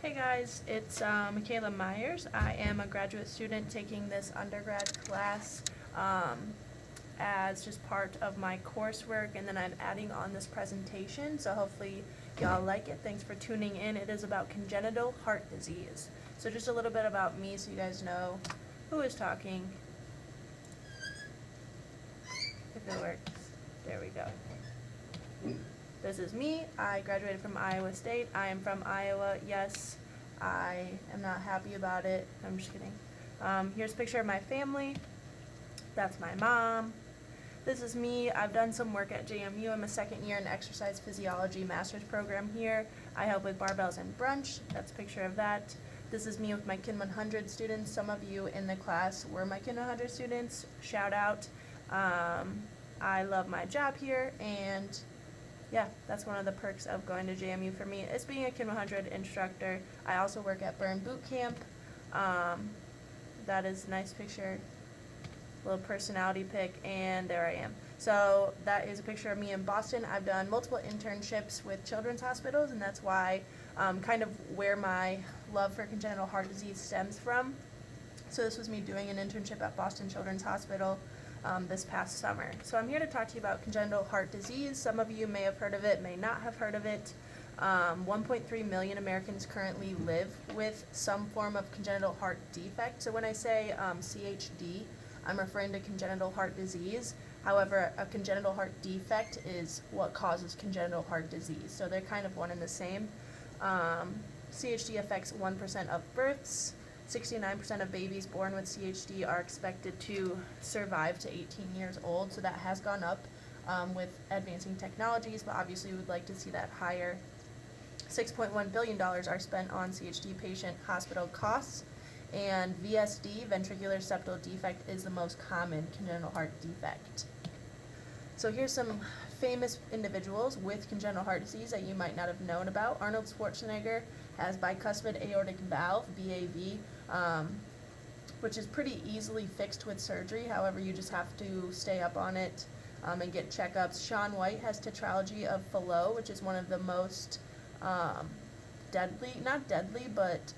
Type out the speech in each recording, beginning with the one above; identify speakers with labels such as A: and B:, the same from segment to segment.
A: Hey guys, it's Michaela Myers. I am a graduate student taking this undergrad class as just part of my coursework, and then I'm adding on this presentation, so hopefully y'all like it. Thanks for tuning in. It is about congenital heart disease. So just a little bit about me so you guys know who is talking. If it works. There we go. This is me. I graduated from Iowa State. I am from Iowa. Yes, I am not happy about it. I'm just kidding. Here's a picture of my family. That's my mom. This is me. I've done some work at JMU. I'm a second year in exercise physiology master's program here. I help with barbells and brunch. That's a picture of that. This is me with my Kin 100 students. Some of you in the class were my Kin 100 students. Shout out. I love my job here, and yeah, that's one of the perks of going to JMU for me, is being a Kin 100 instructor. I also work at Burn Boot Camp. That is a nice picture, little personality pic, and there I am. So that is a picture of me in Boston. I've done multiple internships with children's hospitals, and that's why kind of where my love for congenital heart disease stems from. So this was me doing an internship at Boston Children's Hospital this past summer. So I'm here to talk to you about congenital heart disease. Some of you may have heard of it, may not have heard of it. 1.3 million Americans currently live with some form of congenital heart defect. So when I say CHD, I'm referring to congenital heart disease. However, a congenital heart defect is what causes congenital heart disease. So they're kind of one and the same. CHD affects 1% of births. 69% of babies born with CHD are expected to survive to 18 years old, so that has gone up with advancing technologies, but obviously we would like to see that higher. $6.1 billion are spent on CHD patient hospital costs, and VSD, ventricular septal defect, is the most common congenital heart defect. So here's some famous individuals with congenital heart disease that you might not have known about. Arnold Schwarzenegger has bicuspid aortic valve, BAV, which is pretty easily fixed with surgery. However, you just have to stay up on it and get checkups. Shaun White has tetralogy of Fallot, which is one of the most deadly, not deadly, but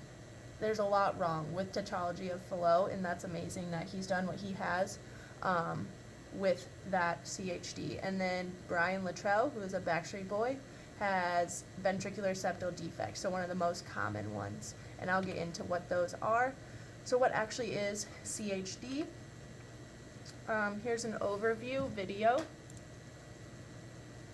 A: there's a lot wrong with tetralogy of Fallot, and that's amazing that he's done what he has with that CHD. And then Brian Luttrell, who is a Backstreet Boy, has ventricular septal defect, so one of the most common ones. And I'll get into what those are. So what actually is CHD? Here's an overview video.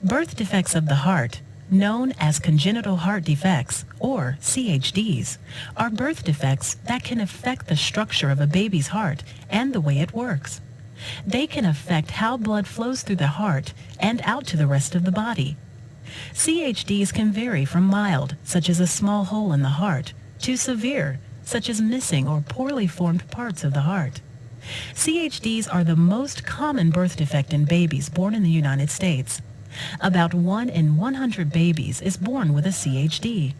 B: Birth defects of the heart, known as congenital heart defects, or CHDs, are birth defects that can affect the structure of a baby's heart and the way it works. They can affect how blood flows through the heart and out to the rest of the body. CHDs can vary from mild, such as a small hole in the heart, to severe, such as missing or poorly formed parts of the heart. CHDs are the most common birth defect in babies born in the United States. About 1 in 100 babies is born with a CHD.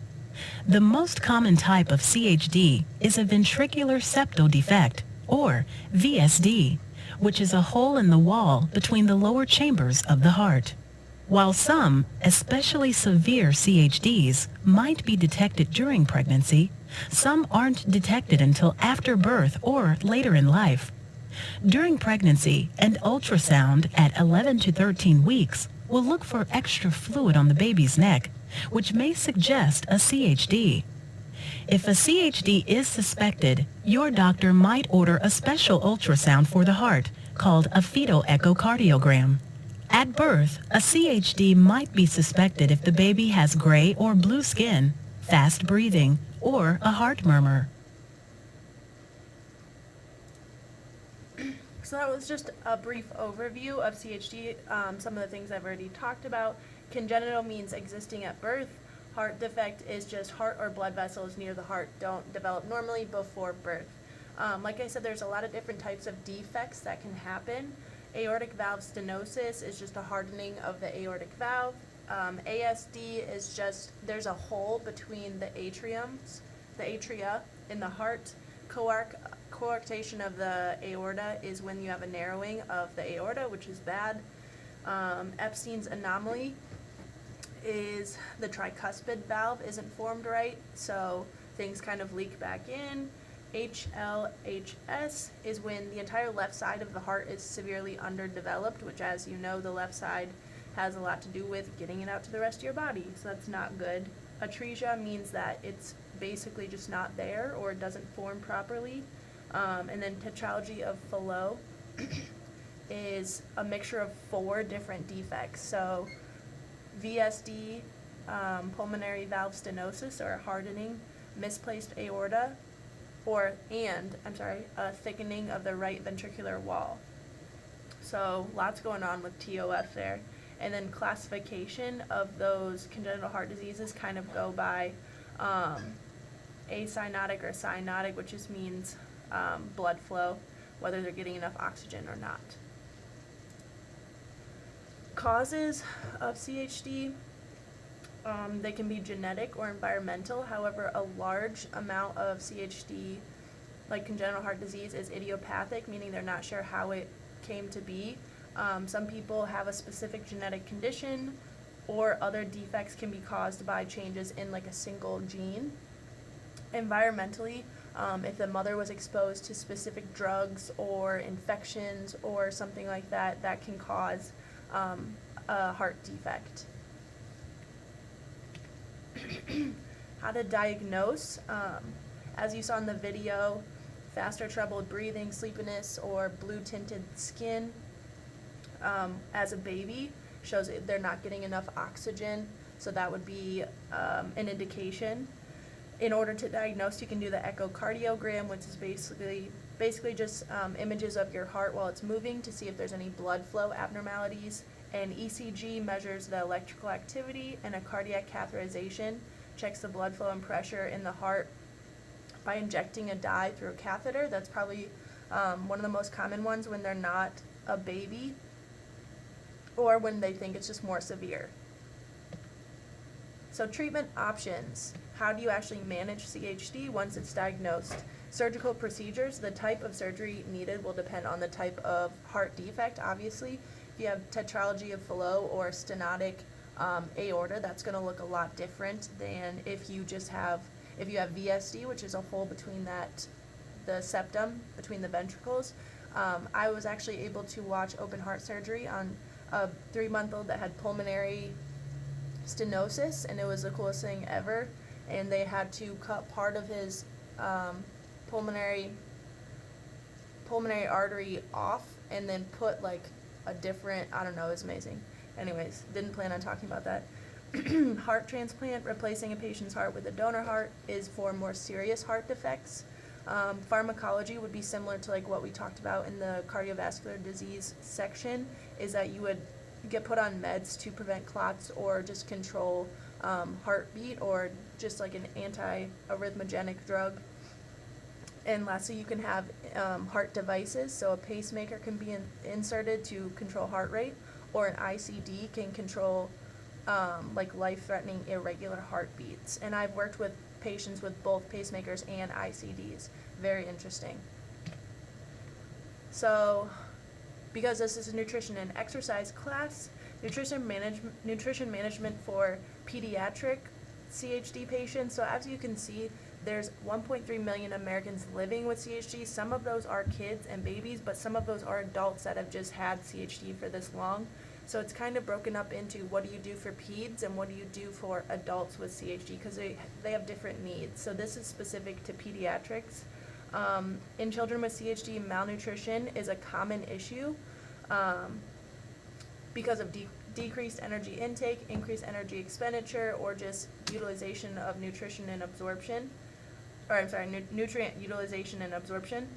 B: The most common type of CHD is a ventricular septal defect, or VSD, which is a hole in the wall between the lower chambers of the heart. While some, especially severe CHDs, might be detected during pregnancy, some aren't detected until after birth or later in life. During pregnancy, an ultrasound at 11 to 13 weeks will look for extra fluid on the baby's neck, which may suggest a CHD. If a CHD is suspected, your doctor might order a special ultrasound for the heart called a fetal echocardiogram. At birth, a CHD might be suspected if the baby has gray or blue skin, fast breathing, or a heart murmur.
A: So that was just a brief overview of CHD, some of the things I've already talked about. Congenital means existing at birth. Heart defect is just heart or blood vessels near the heart don't develop normally before birth. Like I said, there's a lot of different types of defects that can happen. Aortic valve stenosis is just a hardening of the aortic valve. ASD is just, there's a hole between the atria in the heart. Coarctation of the aorta is when you have a narrowing of the aorta, which is bad. Epstein's anomaly is the tricuspid valve isn't formed right, so things kind of leak back in. HLHS is when the entire left side of the heart is severely underdeveloped, which, as you know, the left side has a lot to do with getting it out to the rest of your body, so that's not good. Atresia means that it's basically just not there or it doesn't form properly. And then tetralogy of Fallot is a mixture of 4 different defects. So VSD, pulmonary valve stenosis or hardening, misplaced aorta, a thickening of the right ventricular wall. So lots going on with TOF there. And then classification of those congenital heart diseases kind of go by acyanotic or cyanotic, which just means blood flow, whether they're getting enough oxygen or not. Causes of CHD, they can be genetic or environmental. However, a large amount of CHD, like congenital heart disease, is idiopathic, meaning they're not sure how it came to be. Some people have a specific genetic condition, or other defects can be caused by changes in like a single gene. Environmentally, if the mother was exposed to specific drugs or infections or something like that, that can cause a heart defect. How to diagnose, as you saw in the video, fast or troubled breathing, sleepiness, or blue tinted skin as a baby shows they're not getting enough oxygen, so that would be an indication. In order to diagnose, you can do the echocardiogram, which is basically just images of your heart while it's moving to see if there's any blood flow abnormalities. An ECG measures the electrical activity, and a cardiac catheterization checks the blood flow and pressure in the heart by injecting a dye through a catheter. That's probably one of the most common ones when they're not a baby or when they think it's just more severe. So treatment options. How do you actually manage CHD once it's diagnosed? Surgical procedures. The type of surgery needed will depend on the type of heart defect, obviously. If you have tetralogy of Fallot or stenotic aorta, that's going to look a lot different than if you have VSD, which is a hole between the septum, between the ventricles. I was actually able to watch open heart surgery on a 3-month-old that had pulmonary stenosis, and it was the coolest thing ever. And they had to cut part of his pulmonary artery off and then put like a different, I don't know, it was amazing. Anyways, didn't plan on talking about that. Heart transplant, replacing a patient's heart with a donor heart, is for more serious heart defects. Pharmacology would be similar to like what we talked about in the cardiovascular disease section, is that you would get put on meds to prevent clots or just control heartbeat, or just like an anti-arrhythmogenic drug. And lastly, you can have heart devices, so a pacemaker can be inserted to control heart rate, or an ICD can control like life-threatening irregular heartbeats. And I've worked with patients with both pacemakers and ICDs. Very interesting. So, because this is a nutrition and exercise class, nutrition management for pediatric CHD patients. So as you can see, there's 1.3 million Americans living with CHD. Some of those are kids and babies, but some of those are adults that have just had CHD for this long. So it's kind of broken up into what do you do for peds and what do you do for adults with CHD, because they have different needs. So this is specific to pediatrics. In children with CHD, malnutrition is a common issue because of decreased energy intake, increased energy expenditure, or just utilization of nutrition and absorption. Nutrient utilization and absorption.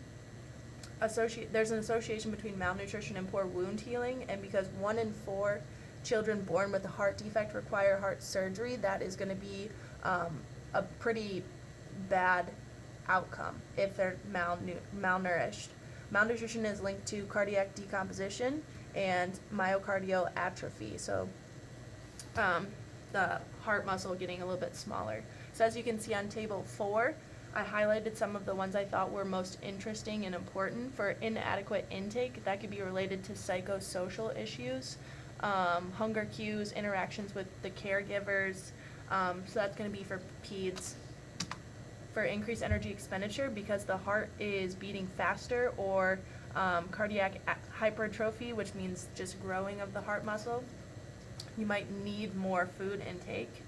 A: There's an association between malnutrition and poor wound healing, and because 1 in 4 children born with a heart defect require heart surgery, that is going to be a pretty bad outcome if they're malnourished. Malnutrition is linked to cardiac decomposition and myocardial atrophy, so the heart muscle getting a little bit smaller. So as you can see on table 4, I highlighted some of the ones I thought were most interesting and important. For inadequate intake, that could be related to psychosocial issues, hunger cues, interactions with the caregivers, so that's going to be for peds. for increased energy expenditure because the heart is beating faster, or cardiac hypertrophy, which means just growing of the heart muscle. You might need more food intake,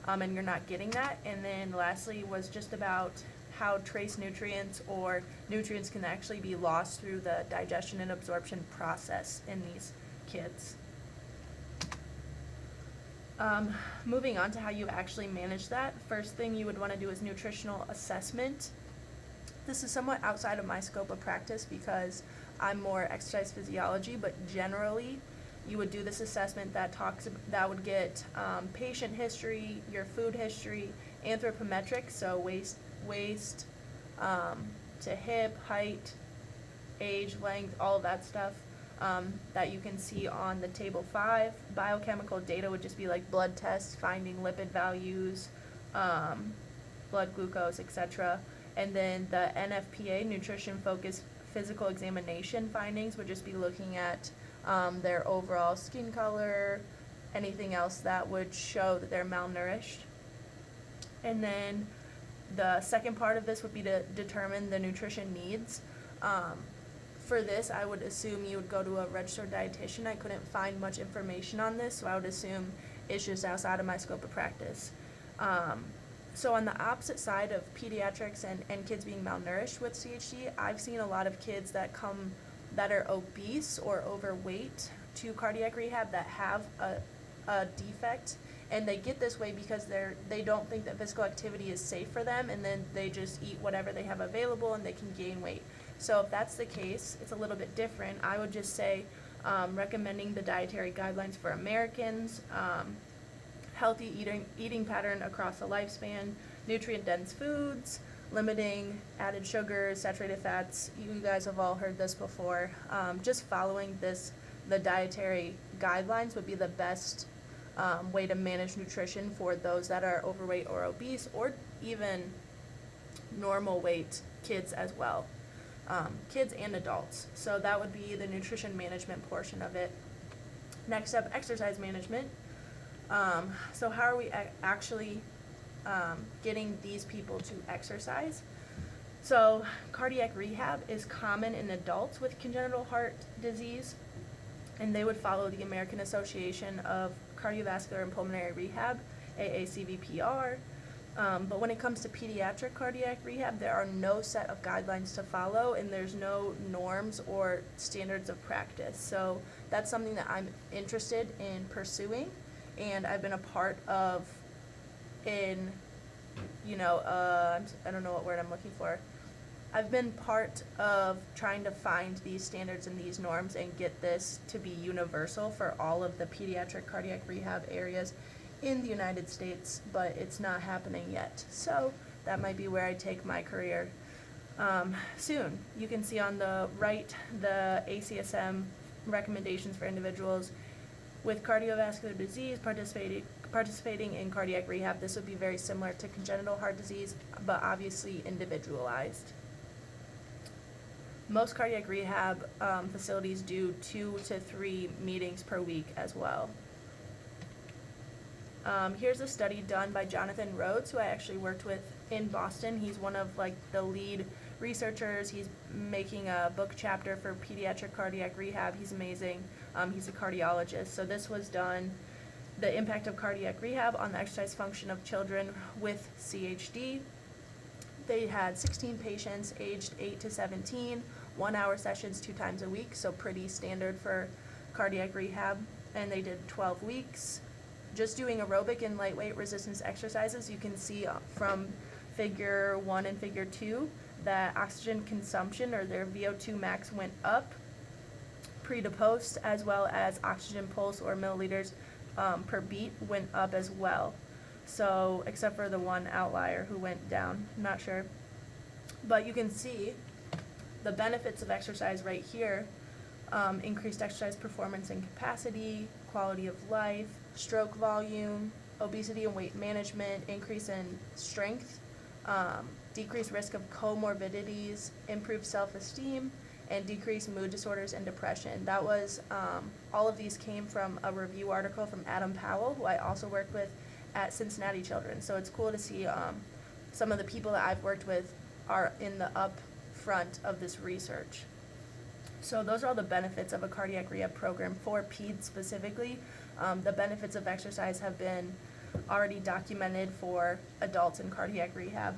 A: and you're not getting that. And then lastly was just about how trace nutrients or nutrients can actually be lost through the digestion and absorption process in these kids. Moving on to how you actually manage that, first thing you would want to do is nutritional assessment. This is somewhat outside of my scope of practice because I'm more exercise physiology, but generally you would do this assessment that would get patient history, your food history, anthropometrics, so waist to hip, height, age, length, all of that stuff that you can see on the table 5. Biochemical data would just be like blood tests, finding lipid values, blood glucose, etc. And then the NFPA, nutrition focused physical examination findings, would just be looking at their overall skin color, anything else that would show that they're malnourished. And then the second part of this would be to determine the nutrition needs. For this, I would assume you would go to a registered dietitian. I couldn't find much information on this, so I would assume it's just outside of my scope of practice. So on the opposite side of pediatrics and kids being malnourished with CHD, I've seen a lot of kids that are obese or overweight to cardiac rehab that have a defect, and they get this way because they don't think that physical activity is safe for them, and then they just eat whatever they have available and they can gain weight. So if that's the case, it's a little bit different. I would just say recommending the dietary guidelines for Americans, healthy eating pattern across the lifespan, nutrient-dense foods, limiting added sugars, saturated fats. You guys have all heard this before. Just following the dietary guidelines would be the best way to manage nutrition for those that are overweight or obese, or even normal weight kids as well. Kids and adults. So that would be the nutrition management portion of it. Next up, exercise management. So how are we actually getting these people to exercise? So cardiac rehab is common in adults with congenital heart disease, and they would follow the American Association of Cardiovascular and Pulmonary Rehab, AACVPR. But when it comes to pediatric cardiac rehab, there are no set of guidelines to follow, and there's no norms or standards of practice. So that's something that I'm interested in pursuing, and I've been a part of I don't know what word I'm looking for. I've been part of trying to find these standards and these norms and get this to be universal for all of the pediatric cardiac rehab areas in the United States, but it's not happening yet. So that might be where I take my career soon. You can see on the right the ACSM recommendations for individuals with cardiovascular disease participating in cardiac rehab. This would be very similar to congenital heart disease, but obviously individualized. Most cardiac rehab facilities do 2 to 3 meetings per week as well. Here's a study done by Jonathan Rhodes, who I actually worked with in Boston. He's one of the lead researchers. He's making a book chapter for pediatric cardiac rehab. He's amazing. He's a cardiologist. So this was done, the impact of cardiac rehab on the exercise function of children with CHD. They had 16 patients aged 8 to 17, 1-hour sessions 2 times a week, so pretty standard for cardiac rehab. And they did 12 weeks. Just doing aerobic and lightweight resistance exercises. You can see from figure 1 and figure 2 that oxygen consumption, or their VO2 max, went up pre to post, as well as oxygen pulse, or milliliters per beat, went up as well. So except for the one outlier who went down, I'm not sure. But you can see the benefits of exercise right here. Increased exercise performance and capacity, quality of life, stroke volume, obesity and weight management, increase in strength, decreased risk of comorbidities, improved self-esteem, and decreased mood disorders and depression. That was, all of these came from a review article from Adam Powell, who I also worked with at Cincinnati Children's. So it's cool to see some of the people that I've worked with are in the up front of this research. So those are all the benefits of a cardiac rehab program for peds specifically. The benefits of exercise have been already documented for adults in cardiac rehab.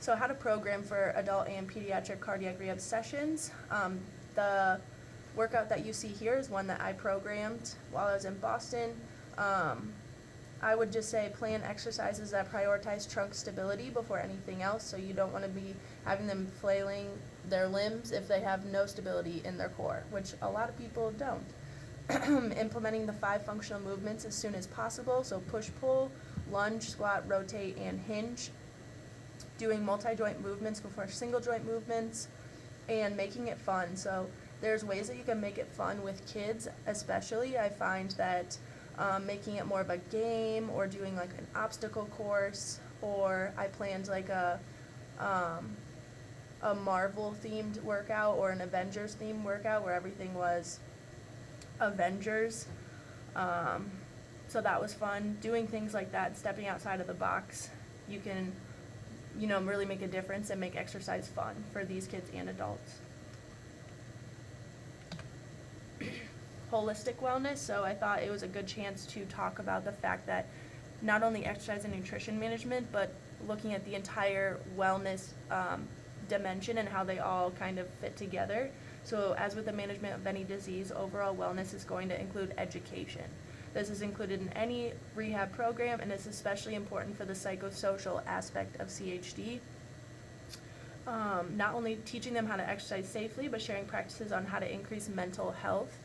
A: So how to program for adult and pediatric cardiac rehab sessions. The workout that you see here is one that I programmed while I was in Boston. I would just say plan exercises that prioritize trunk stability before anything else, so you don't want to be having them flailing their limbs if they have no stability in their core, which a lot of people don't. Implementing the 5 functional movements as soon as possible, so push-pull, lunge, squat, rotate, and hinge. Doing multi-joint movements before single-joint movements, and making it fun. So there's ways that you can make it fun with kids, especially. I find that making it more of a game, or doing like an obstacle course, or I planned like a Marvel themed workout or an Avengers themed workout where everything was Avengers. So that was fun. Doing things like that, stepping outside of the box, you can, really make a difference and make exercise fun for these kids and adults. Holistic wellness, so I thought it was a good chance to talk about the fact that not only exercise and nutrition management, but looking at the entire wellness dimension and how they all kind of fit together. So as with the management of any disease, overall wellness is going to include education. This is included in any rehab program, and it's especially important for the psychosocial aspect of CHD. Not only teaching them how to exercise safely, but sharing practices on how to increase mental health.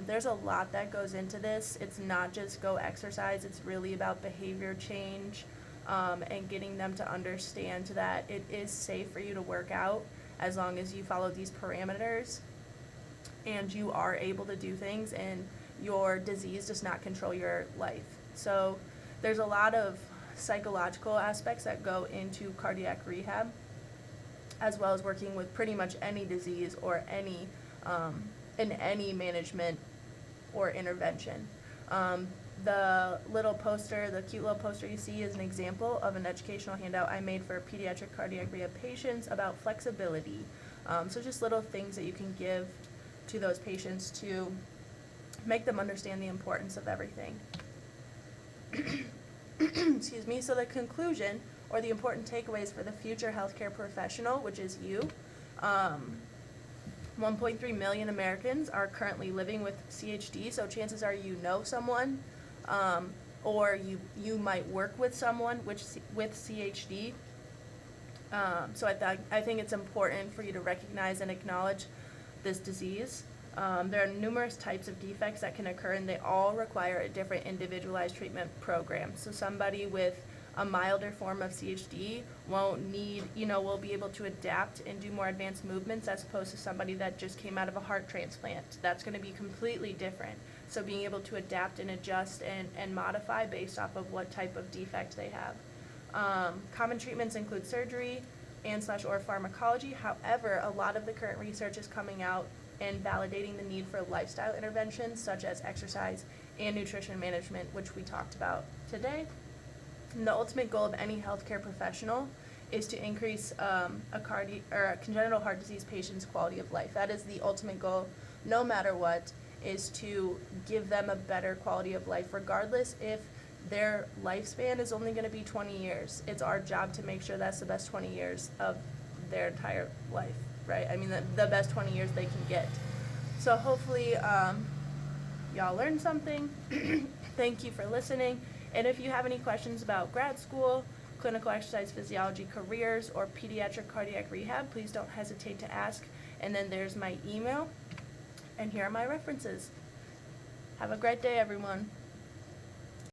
A: There's a lot that goes into this. It's not just go exercise, it's really about behavior change, and getting them to understand that it is safe for you to work out as long as you follow these parameters and you are able to do things and your disease does not control your life. So there's a lot of psychological aspects that go into cardiac rehab, as well as working with pretty much any disease or any in any management or intervention. The cute little poster you see is an example of an educational handout I made for pediatric cardiac rehab patients about flexibility. So just little things that you can give to those patients to make them understand the importance of everything. Excuse me. So the conclusion, or the important takeaways for the future healthcare professional, which is you. 1.3 million Americans are currently living with CHD, so chances are you know someone, or you might work with someone with CHD. So I think it's important for you to recognize and acknowledge this disease. There are numerous types of defects that can occur, and they all require a different individualized treatment program. So somebody with a milder form of CHD will be able to adapt and do more advanced movements as opposed to somebody that just came out of a heart transplant. That's going to be completely different. So being able to adapt and adjust and modify based off of what type of defect they have. Common treatments include surgery and/or pharmacology. However, a lot of the current research is coming out and validating the need for lifestyle interventions such as exercise and nutrition management, which we talked about today. And the ultimate goal of any healthcare professional is to increase a congenital heart disease patient's quality of life. That is the ultimate goal, no matter what, is to give them a better quality of life, regardless if their lifespan is only going to be 20 years. It's our job to make sure that's the best 20 years of their entire life, right? I mean, the best 20 years they can get. So hopefully y'all learned something. Thank you for listening. And if you have any questions about grad school, clinical exercise physiology careers, or pediatric cardiac rehab, please don't hesitate to ask. And then there's my email, and here are my references. Have a great day, everyone.